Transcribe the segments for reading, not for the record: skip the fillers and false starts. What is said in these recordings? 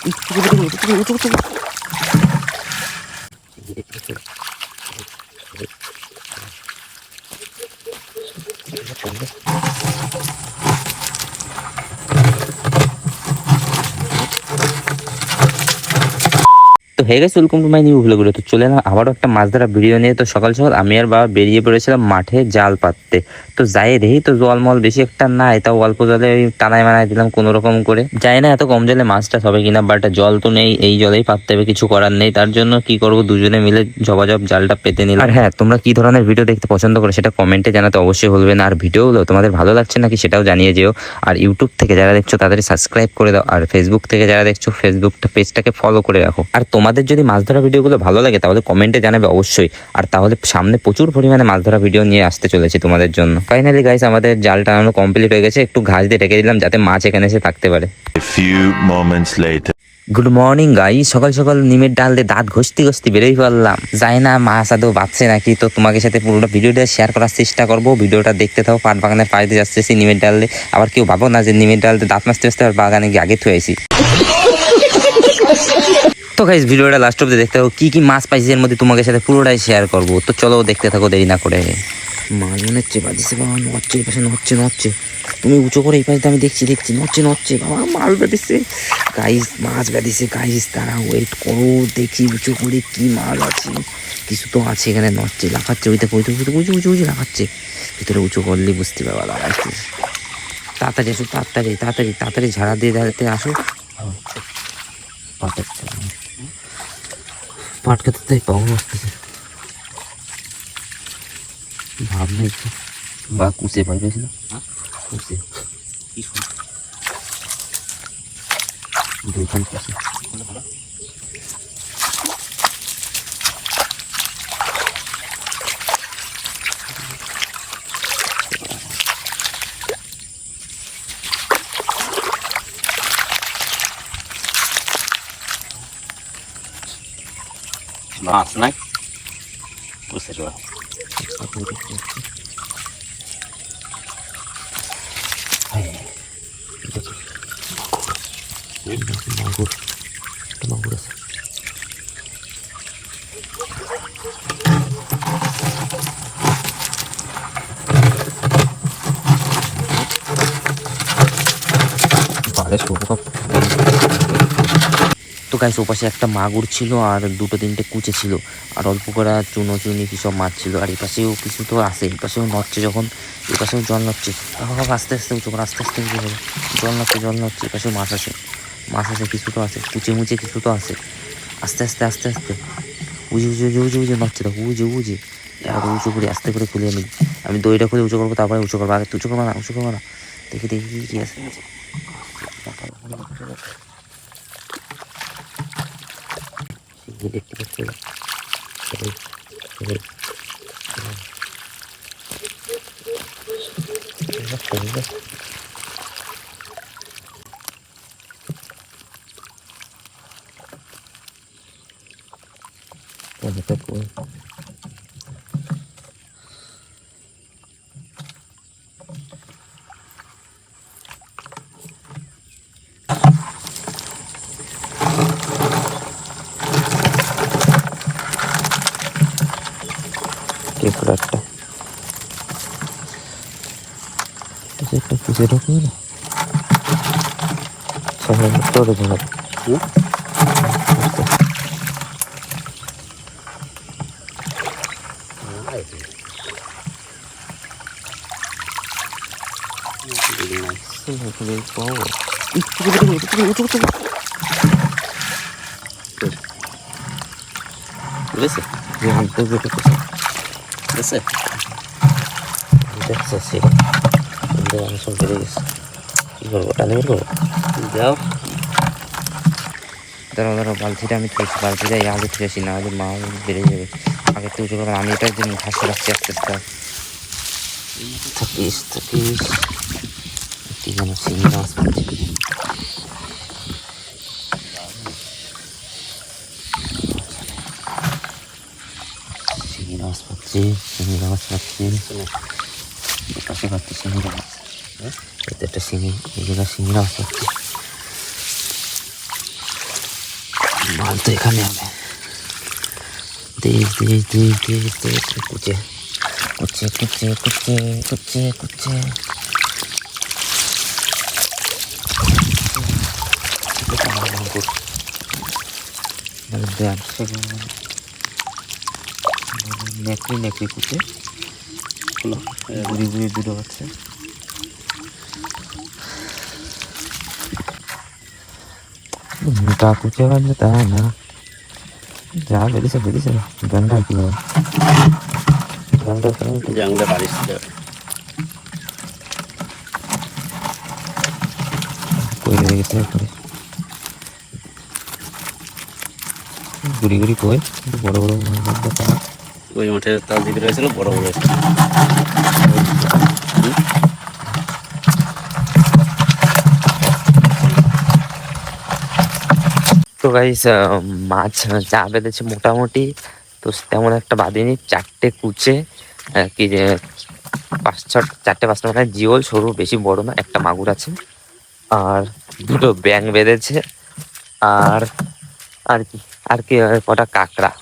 তো হয়ে গেছে, welcome to my new video. তো চলে এলাম আবারও একটা মাছ ধরা ভিডিও নিয়ে। তো সকাল সকাল আমি আর বাবা বেরিয়ে পড়েছিলাম মাঠে জাল পাততে। তো যাই দেখি তো জলমল বেশি একটা নাই, তাও অল্প জলে ওই টানায় মানায় দিলাম কোনো রকম করে। যাই না এত কম জলে মাছটা সবে কিনা, বাট জল তো নেই, এই জলেই পাততে হবে, কিছু করার নেই। তার জন্য কি করব, দুজনে মিলে ঝপাঝপ জালটা পেতে নিলাম। আর হ্যাঁ, তোমরা কি ধরনের ভিডিও দেখতে পছন্দ করো সেটা কমেন্টে জানাতে অবশ্যই বলবে না। আর ভিডিওগুলো তোমাদের ভালো লাগছে নাকি সেটাও জানিয়ে যেও। আর ইউটিউব থেকে যারা দেখছো তাদের সাবস্ক্রাইব করে দাও, আর ফেসবুক থেকে যারা দেখছো ফেসবুকটা পেজটাকে ফলো করে রাখো। আর তোমাদের যদি মাছ ধরা ভিডিওগুলো ভালো লাগে তাহলে কমেন্টে জানাবে অবশ্যই। আর তাহলে সামনে প্রচুর পরিমাণে মাছ ধরা ভিডিও নিয়ে আসতে চলেছি তোমাদের জন্য। ফাইনালি গাইস, আমাদের জাল টানানো কমপ্লিট হয়ে গেছে। একটু ঘাস দিয়ে ঢেকে দিলাম যাতে মাছ এখানে এসে থাকতে পারে। গুড মর্নিং গাইস, সকাল সকাল নিমের ডাল দিয়ে দাঁত ঘষতে ঘষতে বেরোই পড়লাম। যাই না মাছ আদৌ বাঁচছে নাকি, তো তোমাকে সাথে পুরোটা ভিডিওটা শেয়ার করার চেষ্টা করবো। ভিডিওটা দেখতে থাও। পাট বাগানের পাশ দিয়ে যাচ্ছি নিমের ডাল দিয়ে। আবার কেউ ভাবো না যে নিমের ডাল দিয়ে দাঁত মাজতে মাজতে আবার বাগানে গিয়ে আগে থুয়ে আইছি। তো গাইস, ভিডিওটা লাস্ট অব্দি দেখতে থাকো। কি কি মাছ পাইছি এর মধ্যে তোমাকে সাথে পুরোটাই শেয়ার করবো। তো চলো দেখতে থাকো দেরি না করে। মাছ মনে হচ্ছে বাঁধিছে বাবা, নড়ছে এই পাশে, নড়ছে। তুমি উঁচু করে এই পাশে, আমি দেখছি নড়ছে বাবা, মাছ বেঁধেছে গাইস, মাছ বেঁধেছে গাইস। তারা ওয়েট করো, দেখি উঁচু করে কি মাছ আছে। কিছু তো আছে এখানে, নড়ছে, লাফাচ্ছে, ওইটা উঁচু লাফাচ্ছে। ভিতরে উঁচু করলে বুঝতে পারবা লাফাচ্ছে। তাড়াতাড়ি আসো, তাড়াতাড়ি ঝাড়া দিয়ে দাঁড়াতে আসো। পাট খেতে তাই পাবো আসতেছে, ভাব নেই বা কুচে পাইতেছি না, কুচে দুইখান কুচে। মাছ নাই বুঝতে পারো। মাগুর আছে। তো গাইস, ওপাশে একটা মাগুর ছিল আর দুটো তিনটে কুচে ছিল, আর অল্প করে চুনি কি সব মাছ ছিল। আর এই পাশেও কিছু তো আছে, এই পাশেও নড়ছে, যখন এই পাশেও জল নড়ছে। আস্তে আস্তে উঁচু করে, আস্তে উঁচু করে। জল নড়ছে, এই পাশেও মাছ আছে, কিছু তো আছে, মুচে কিছু তো আছে। আস্তে উজে নড়ছে, দেখো উজে। আর উঁচু করে আস্তে করে খুলে আমি দইটা খুলে উঁচু করবো, তারপরে উঁচু করবো। আগে উঁচু করবো না, দেখি কি আছে। দেখতে পাচ্ছি একটা পুজো ঢোকে না তোর ধরা। সব বেড়ে গেছে, কি করবো, টানে বের করবো। যাও ধরো বালতিটা আমি থুয়েছি, বালতিটা আগে থুয়েছি, না হলে মা বেড়ে যাবে। আগে তো উঁচু করবেন, আমি এটার জন্য ঘাস রাখছি আস্তে থাকিস কি যেন চিংড়ি মাছ পাচ্ছি। চিংড়ি মাছ পাচ্ছি পাশে পাচ্ছি চিংড়ি মাছ। এতে একটা শিঙি, এই জায়গায় শিঙি মাছ পাচ্ছি। মাছ তো এখানে হবে। দেশ দেশ দেশ দেশ দেশ কুচে কুচে কুচে কুচে কুচে কুচে নেকড়ি নেকড়ি কুচে ঘুরি ঘুরি দুটো হচ্ছে। মোটা কুচে বাজবে তা না, যা বেরিয়েছে বেরিয়েছে। গানটা কি হবে, গানটা জাংলা বাড়ি কই রয়ে গেছে একবারে ঘুরি ঘুরি কই, বড় বড় ওই মাঠে তার দিকে রয়েছিল বড় বড়। তো গাইস মাছ যা বেঁধেছে মোটামুটি, তো তেমন একটা বাঁধেনি। চারটে কুচে কি যে চারটে পাঁচটা মানে জিওল সরু, বেশি বড় না, একটা মাগুর আছে আর দুটো ব্যাং বেঁধেছে আর আর কি আর কি কটা কাঁকড়া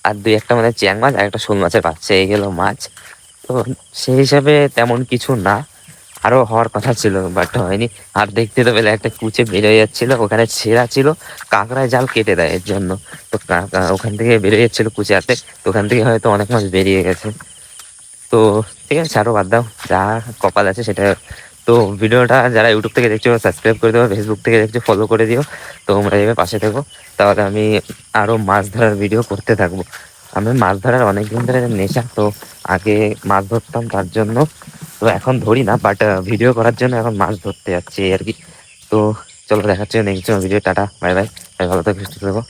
আর দুই একটা মানে চ্যাং মাছ আর একটা শোল মাছের বাচ্চা, এই গেল মাছ। তো সেই হিসাবে তেমন কিছু না, আরো হওয়ার কথা ছিল বাট হয়নি। আর দেখতে তো পেলে একটা কুচে বেরিয়ে যাচ্ছিল, ওখানে ছেঁড়া ছিল, কাঁকড়ায় জাল কেটে দেয় এর জন্য। তো ওখান থেকে বেরিয়ে যাচ্ছিল কুচিয়াতে, তো ওখান থেকে হয়তো অনেক মাছ বেরিয়ে গেছে। তো ঠিক আছে, আরো বাদ দাও, যা কপাল আছে সেটা। তো ভিডিওটা যারা ইউটিউব থেকে দেখছো সাবস্ক্রাইব করে দেবো, ফেসবুক থেকে দেখছো ফলো করে দিও। তো তোমরা এভাবে পাশে থেকো, তাহলে আমি আরো মাছ ধরার ভিডিও করতে থাকবো। আমি মাছ ধরার অনেকদিন ধরে নেশা, তো আগে মাছ ধরতাম তার জন্য, তো এখন ধরি না, বাট ভিডিও করার জন্য এখন মাছ ধরতে যাচ্ছি আর কি। তো চলো দেখাচ্ছি next video, tata bye bye, ভালো থাকো সুস্থ থাকো।